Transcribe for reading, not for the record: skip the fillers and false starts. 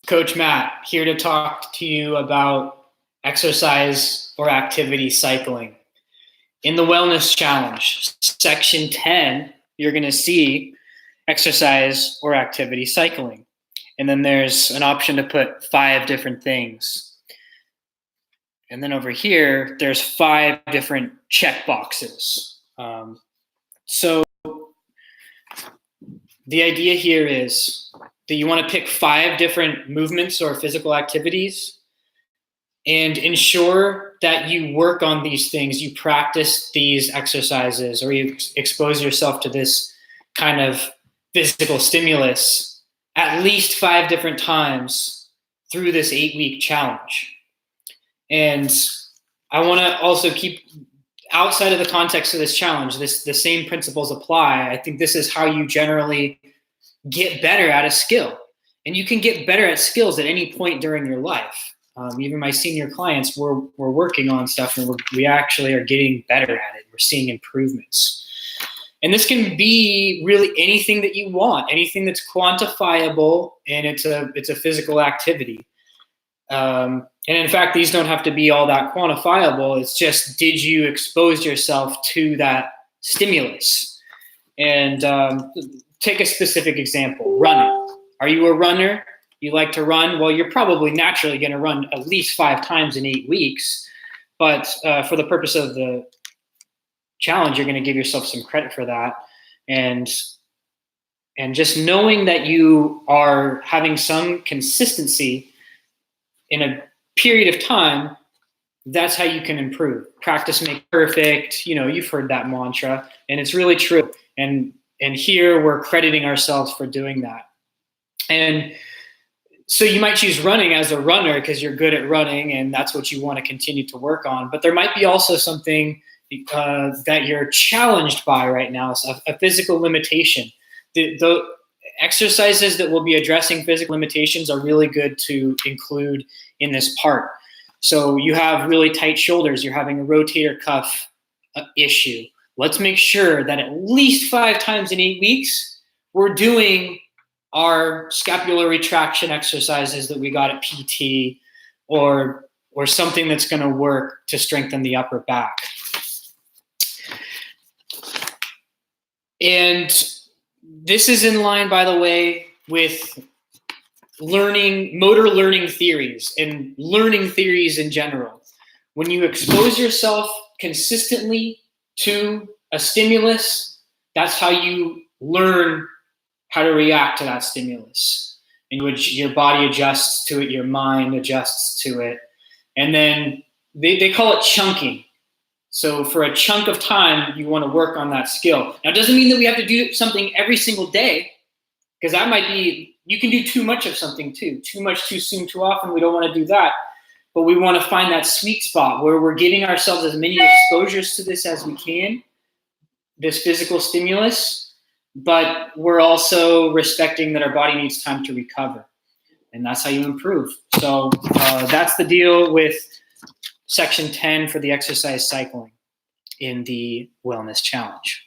Coach Matt, here to talk to you about exercise or activity cycling. In the Wellness Challenge, section 10, you're going to see exercise or activity cycling. And then there's an option to put 5 different things. And then over here, there's 5 different check boxes. So the idea here is that you want to pick 5 different movements or physical activities and ensure that you work on these things, you practice these exercises, or you expose yourself to this kind of physical stimulus at least 5 different times through this 8-week challenge. And I want to also keep outside of the context of this challenge, the same principles apply. I think this is how you generally get better at a skill. And you can get better at skills at any point during your life. Even my senior clients, we're working on stuff and we actually are getting better at it. We're seeing improvements. And this can be really anything that you want, anything that's quantifiable, and it's a physical activity. And in fact, these don't have to be all that quantifiable. It's just, did you expose yourself to that stimulus? And take a specific example, running. Are you a runner? You like to run? Well, you're probably naturally going to run at least 5 times in 8 weeks. But for the purpose of the challenge, you're going to give yourself some credit for that. And just knowing that you are having some consistency in a period of time, that's how you can improve. Practice makes perfect. You know, you've heard that mantra, and it's really true. And here we're crediting ourselves for doing that. And so you might choose running as a runner because you're good at running and that's what you want to continue to work on. But there might be also something that you're challenged by right now, a physical limitation. The exercises that will be addressing physical limitations are really good to include in this part. So you have really tight shoulders, you're having a rotator cuff issue. Let's make sure that at least 5 times in 8 weeks, we're doing our scapular retraction exercises that we got at PT, or something that's going to work to strengthen the upper back. And this is in line, by the way, with motor learning theories and learning theories in general. When you expose yourself consistently to a stimulus, that's how you learn how to react to that stimulus, in which your body adjusts to it, your mind adjusts to it. And then they call it chunking. So for a chunk of time, you want to work on that skill. Now, it doesn't mean that we have to do something every single day, because that might be, you can do too much of something too. Too much, too soon, too often. We don't want to do that. But we want to find that sweet spot where we're giving ourselves as many exposures to this as we can, this physical stimulus, but we're also respecting that our body needs time to recover. And that's how you improve. So that's the deal with section 10 for the exercise cycling in the Wellness Challenge.